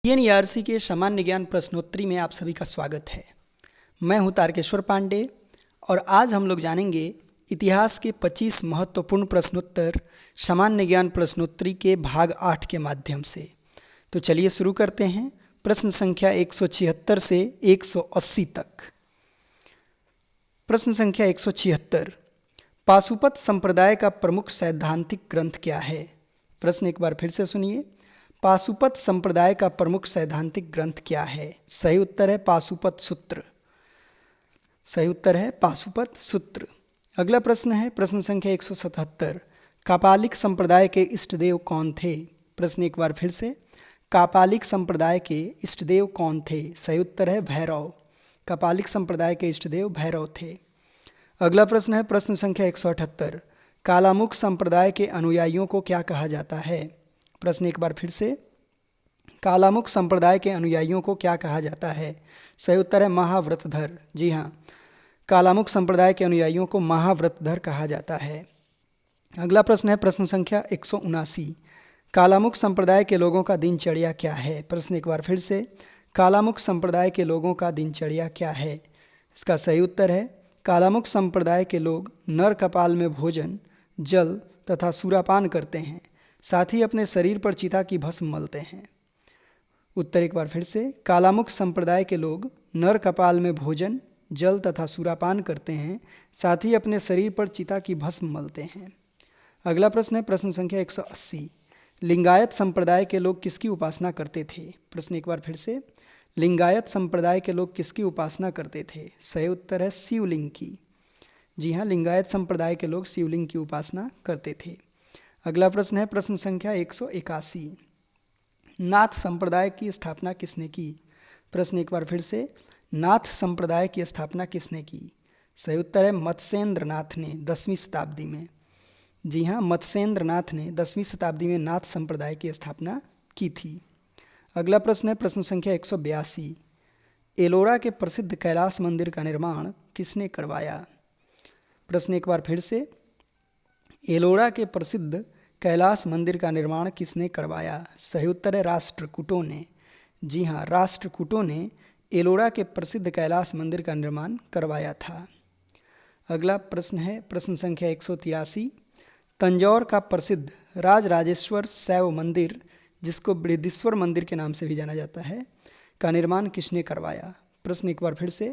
टीएनईआरसी के सामान्य ज्ञान प्रश्नोत्तरी में आप सभी का स्वागत है। मैं हूं तारकेश्वर पांडे और आज हम लोग जानेंगे इतिहास के 25 महत्वपूर्ण प्रश्नोत्तर सामान्य ज्ञान प्रश्नोत्तरी के भाग 8 के माध्यम से। तो चलिए शुरू करते हैं। प्रश्न संख्या 176 से 180 तक। प्रश्न संख्या 176, पाशुपत संप्रदाय का प्रमुख सैद्धांतिक ग्रंथ क्या है? प्रश्न एक बार फिर से सुनिए। पाशुपत संप्रदाय का प्रमुख सैद्धांतिक ग्रंथ क्या है? सही उत्तर है पाशुपत सूत्र। सही उत्तर है पाशुपत सूत्र। अगला प्रश्न है प्रश्न संख्या 177, कापालिक संप्रदाय के इष्टदेव कौन थे? प्रश्न एक बार फिर से, कापालिक संप्रदाय के इष्टदेव कौन थे? सही उत्तर है भैरव। कापालिक संप्रदाय के इष्टदेव भैरव थे। अगला प्रश्न है प्रश्न संख्या 178, कालामुख संप्रदाय के अनुयायियों को क्या कहा जाता है? प्रश्न एक बार फिर से, कालामुख संप्रदाय के अनुयायियों को क्या कहा जाता है? सही उत्तर है महाव्रतधर। जी हाँ, कालामुख संप्रदाय के अनुयायियों को महाव्रतधर कहा जाता है। अगला प्रश्न है प्रश्न संख्या 179, कालामुख संप्रदाय के लोगों का दिनचर्या क्या है? प्रश्न एक बार फिर से, कालामुख संप्रदाय के लोगों का दिनचर्या क्या है? इसका सही उत्तर है कालामुख संप्रदाय के लोग नर कपाल में भोजन, जल तथा सूरापान करते हैं, साथ ही अपने शरीर पर चिता की भस्म मलते हैं। उत्तर एक बार फिर से, कालामुख संप्रदाय के लोग नर कपाल में भोजन, जल तथा सूरापान करते हैं, साथ ही अपने शरीर पर चिता की भस्म मलते हैं। अगला प्रश्न है प्रश्न संख्या 180, लिंगायत संप्रदाय के लोग किसकी उपासना करते थे? प्रश्न एक बार फिर से, लिंगायत संप्रदाय के लोग किसकी उपासना करते थे? सही उत्तर है शिवलिंग की। जी हाँ, लिंगायत संप्रदाय के लोग शिवलिंग की उपासना करते थे। अगला प्रश्न है प्रश्न संख्या 181, नाथ संप्रदाय की स्थापना किसने की? प्रश्न एक बार फिर से, नाथ संप्रदाय की स्थापना किसने की? सही उत्तर है मत्स्येंद्र नाथ ने 10वीं शताब्दी में। जी हाँ, मत्स्येंद्र नाथ ने 10वीं शताब्दी में नाथ संप्रदाय की स्थापना की थी। अगला प्रश्न है प्रश्न संख्या 182, एलोरा के प्रसिद्ध कैलाश मंदिर का निर्माण किसने करवाया? प्रश्न एक बार फिर से, एलोरा के प्रसिद्ध कैलाश मंदिर का निर्माण किसने करवाया? सही उत्तर है राष्ट्रकूटों ने। जी हाँ, राष्ट्रकूटों ने एलोरा के प्रसिद्ध कैलाश मंदिर का निर्माण करवाया था। अगला प्रश्न है प्रश्न संख्या 183, तंजौर का प्रसिद्ध राजराजेश्वर शैव मंदिर, जिसको बृहदीश्वर मंदिर के नाम से भी जाना जाता है, का निर्माण किसने करवाया? प्रश्न एक बार फिर से,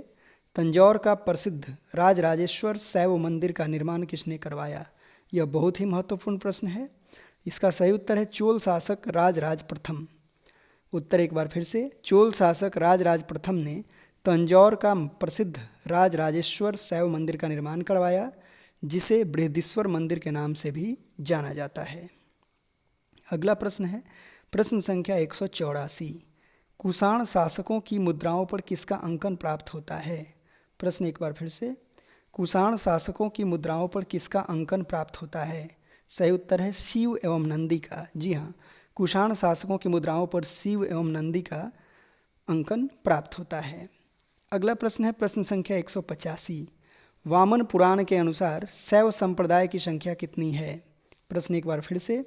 तंजौर का प्रसिद्ध राजराजेश्वर शैव मंदिर का निर्माण किसने करवाया? यह बहुत ही महत्वपूर्ण प्रश्न है। इसका सही उत्तर है चोल शासक राजराज प्रथम। उत्तर एक बार फिर से, चोल शासक राजराज प्रथम ने तंजौर का प्रसिद्ध राजराजेश्वर शैव मंदिर का निर्माण करवाया, जिसे बृहदीश्वर मंदिर के नाम से भी जाना जाता है। अगला प्रश्न है प्रश्न संख्या 184, कुषाण शासकों की मुद्राओं पर किसका अंकन प्राप्त होता है? प्रश्न एक बार फिर से, कुषाण शासकों की मुद्राओं पर किसका अंकन प्राप्त होता है? सही उत्तर है शिव एवं नंदी का। जी हाँ, कुषाण शासकों की मुद्राओं पर शिव एवं नंदी का अंकन प्राप्त होता है। अगला प्रश्न है प्रश्न संख्या 185, वामन पुराण के अनुसार शैव संप्रदाय की संख्या कितनी है? प्रश्न एक बार फिर से,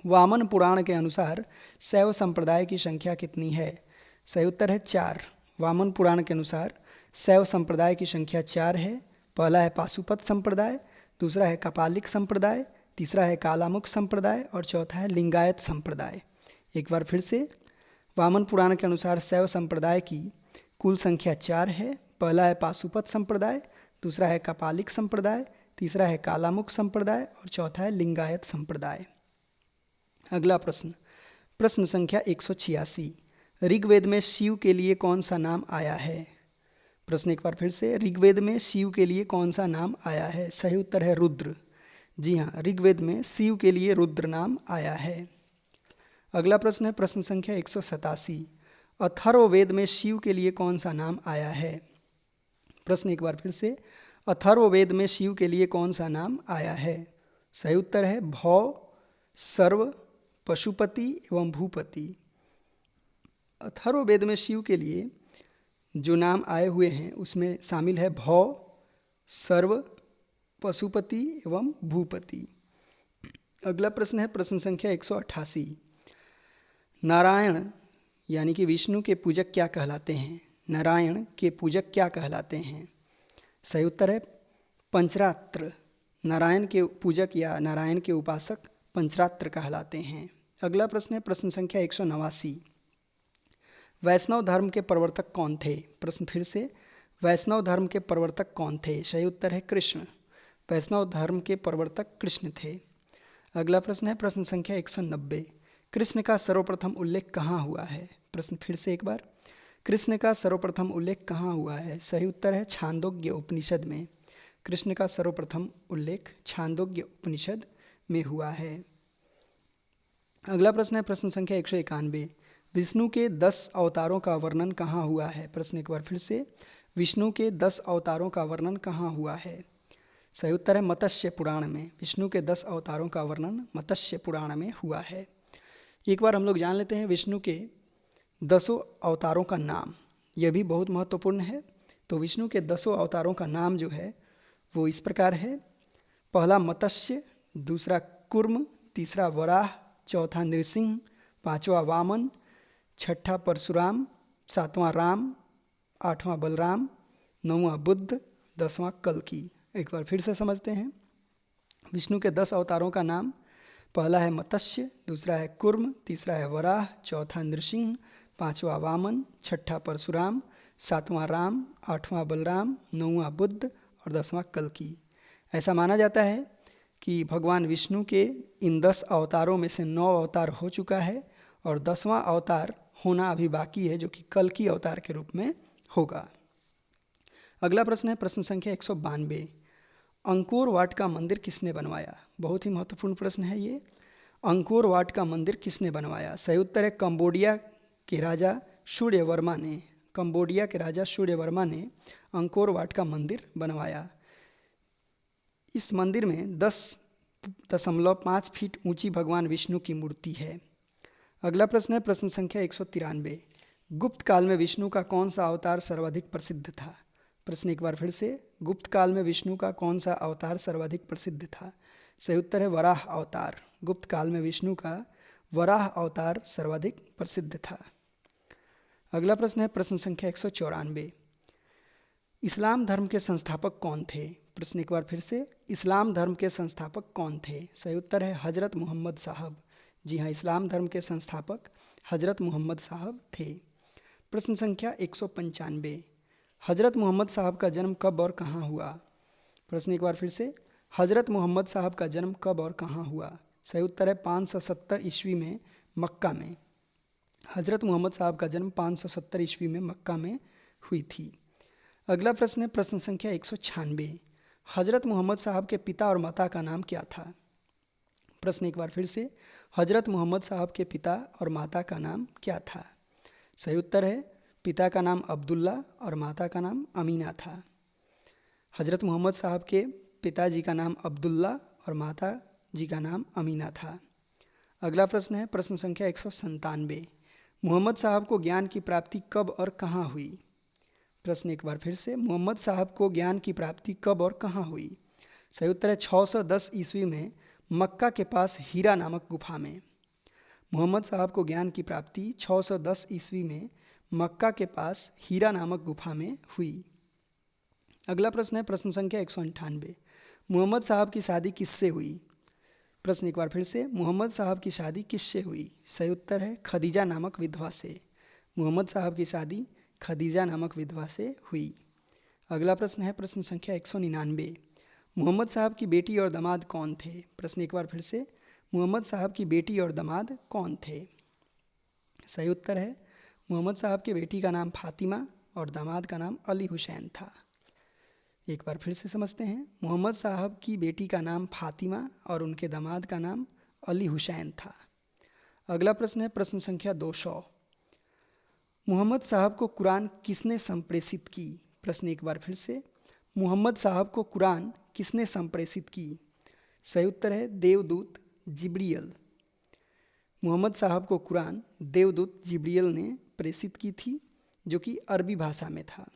वामन पुराण के अनुसार शैव संप्रदाय की संख्या कितनी है? सही उत्तर है 4। वामन पुराण के अनुसार शैव संप्रदाय की संख्या 4 है। पहला है पाशुपत संप्रदाय, दूसरा है कपालिक संप्रदाय, तीसरा है कालामुख संप्रदाय और चौथा है लिंगायत संप्रदाय। एक बार फिर से, वामन पुराण के अनुसार शैव संप्रदाय की कुल संख्या 4 है। पहला है पाशुपत संप्रदाय, दूसरा है कपालिक संप्रदाय, तीसरा है कालामुख संप्रदाय और चौथा है लिंगायत संप्रदाय। अगला प्रश्न प्रश्न संख्या 186, ऋग्वेद में शिव के लिए कौन सा नाम आया है? प्रश्न एक बार फिर से, ऋग्वेद में शिव के लिए कौन सा नाम आया है? सही उत्तर है रुद्र। जी हाँ, ऋग्वेद में शिव के लिए रुद्र नाम आया है। अगला प्रश्न है प्रश्न संख्या 187, अथर्ववेद में शिव के लिए कौन सा नाम आया है? प्रश्न एक बार फिर से, अथर्ववेद में शिव के लिए कौन सा नाम आया है? सही उत्तर है भौ, सर्व, पशुपति एवं भूपति। अथर्ववेद में शिव के लिए जो नाम आए हुए हैं उसमें शामिल है भौ, सर्व, पशुपति एवं भूपति। अगला प्रश्न है प्रश्न संख्या 188, नारायण यानी कि विष्णु के पूजक क्या कहलाते हैं? नारायण के पूजक क्या कहलाते हैं? सही उत्तर है पंचरात्र। नारायण के पूजक या नारायण के उपासक पंचरात्र कहलाते हैं। अगला प्रश्न है प्रश्न संख्या 189। वैष्णव धर्म के प्रवर्तक कौन थे? प्रश्न फिर से, वैष्णव धर्म के प्रवर्तक कौन थे? सही उत्तर है कृष्ण। वैष्णव धर्म के प्रवर्तक कृष्ण थे। अगला प्रश्न है प्रश्न संख्या 190। कृष्ण का सर्वप्रथम उल्लेख कहाँ हुआ है? प्रश्न फिर से एक बार, कृष्ण का सर्वप्रथम उल्लेख कहाँ हुआ है? सही उत्तर है छांदोग्य उपनिषद में। कृष्ण का सर्वप्रथम उल्लेख छांदोग्य उपनिषद में हुआ है। अगला प्रश्न है प्रश्न संख्या 191। विष्णु के 10 अवतारों का वर्णन कहाँ हुआ है? प्रश्न एक बार फिर से, विष्णु के 10 अवतारों का वर्णन कहाँ हुआ है? सही उत्तर है मत्स्य पुराण में। विष्णु के 10 अवतारों का वर्णन मत्स्य पुराण में हुआ है। एक बार हम लोग जान लेते हैं विष्णु के 10 अवतारों का नाम, यह भी बहुत महत्वपूर्ण है। तो विष्णु के 10 अवतारों का नाम जो है वो इस प्रकार है। पहला मत्स्य, दूसरा कूर्म, तीसरा वराह, चौथा नृसिंह, पांचवा वामन, छठा परशुराम, सातवां राम, आठवां बलराम, नौवां बुद्ध, 10वां कल्कि। एक बार फिर से समझते हैं विष्णु के 10 अवतारों का नाम। पहला है मत्स्य, दूसरा है कूर्म, तीसरा है वराह, चौथा नृसिंह, पांचवा वामन, छठा परशुराम, सातवां राम, आठवां बलराम, नौवां बुद्ध और 10वां कल्कि। ऐसा माना जाता है कि भगवान विष्णु के इन 10 अवतारों में से 9 अवतार हो चुका है और 10वां अवतार होना अभी बाकी है, जो कि कल्कि अवतार के रूप में होगा। अगला प्रश्न है प्रश्न संख्या 192। अंकोर वाट का मंदिर किसने बनवाया? बहुत ही महत्वपूर्ण प्रश्न है ये। अंकोर वाट का मंदिर किसने बनवाया? सही उत्तर है कंबोडिया के राजा सूर्यवर्मा ने। कंबोडिया के राजा सूर्यवर्मा ने अंकोर वाट का मंदिर बनवाया। इस मंदिर में 10.5 फीट ऊंची भगवान विष्णु की मूर्ति है। अगला प्रश्न है प्रश्न संख्या 193। गुप्त काल में विष्णु का कौन सा अवतार सर्वाधिक प्रसिद्ध था? प्रश्न एक बार फिर से, गुप्त काल में विष्णु का कौन सा अवतार सर्वाधिक प्रसिद्ध था? सही उत्तर है वराह अवतार। गुप्त काल में विष्णु का वराह अवतार सर्वाधिक प्रसिद्ध था। अगला प्रश्न है प्रश्न संख्या 194। इस्लाम धर्म के संस्थापक कौन थे? प्रश्न एक बार फिर से, इस्लाम धर्म के संस्थापक कौन थे? सही उत्तर है हजरत मोहम्मद साहब। जी हाँ, इस्लाम धर्म के संस्थापक हजरत मोहम्मद साहब थे। प्रश्न संख्या 195। हजरत मोहम्मद साहब का जन्म कब और कहाँ हुआ? प्रश्न एक बार फिर से, हजरत मोहम्मद साहब का जन्म कब और कहाँ हुआ? सही उत्तर है 570 ईस्वी में मक्का में। हजरत मोहम्मद साहब का जन्म 570 ईस्वी में मक्का में हुई थी। अगला प्रश्न है प्रश्न संख्या 196। हजरत मोहम्मद साहब के पिता और माता का नाम क्या था? प्रश्न एक बार फिर से, हजरत मोहम्मद साहब के पिता और माता का नाम क्या था? सही उत्तर है पिता का नाम अब्दुल्ला और माता का नाम अमीना था। हजरत मोहम्मद साहब के पिताजी का नाम अब्दुल्ला और माता जी का नाम अमीना था। अगला प्रश्न है प्रश्न संख्या 197। मोहम्मद साहब को ज्ञान की प्राप्ति कब और कहाँ हुई? प्रश्न एक बार फिर से, मोहम्मद साहब को ज्ञान की प्राप्ति कब और कहाँ हुई? सही उत्तर है 610 ईस्वी में मक्का के पास हीरा नामक गुफा में। मोहम्मद साहब को ज्ञान की प्राप्ति 610 ईस्वी में मक्का के पास हीरा नामक गुफा में हुई। अगला प्रश्न है प्रश्न संख्या 198। मोहम्मद साहब की शादी किससे हुई? प्रश्न एक बार फिर से, मोहम्मद साहब की शादी किससे हुई? सही उत्तर है खदीजा नामक विधवा से। मोहम्मद साहब की शादी खदीजा नामक विधवा से हुई। अगला प्रश्न है प्रश्न संख्या 199। मोहम्मद साहब की बेटी और दामाद कौन थे? प्रश्न एक बार फिर से, मोहम्मद साहब की बेटी और दामाद कौन थे? सही उत्तर है मोहम्मद साहब की बेटी का नाम फातिमा और दामाद का नाम अली हुसैन था। एक बार फिर से समझते हैं, मोहम्मद साहब की बेटी का नाम फातिमा और उनके दामाद का नाम अली हुसैन था। अगला प्रश्न है प्रश्न संख्या 200। मोहम्मद साहब को कुरान किसने संप्रेषित की? प्रश्न एक बार फिर से, मोहम्मद साहब को कुरान किसने संप्रेषित की? सही उत्तर है देवदूत जिब्रियल। मोहम्मद साहब को कुरान देवदूत जिब्रियल ने प्रेषित की थी, जो कि अरबी भाषा में था।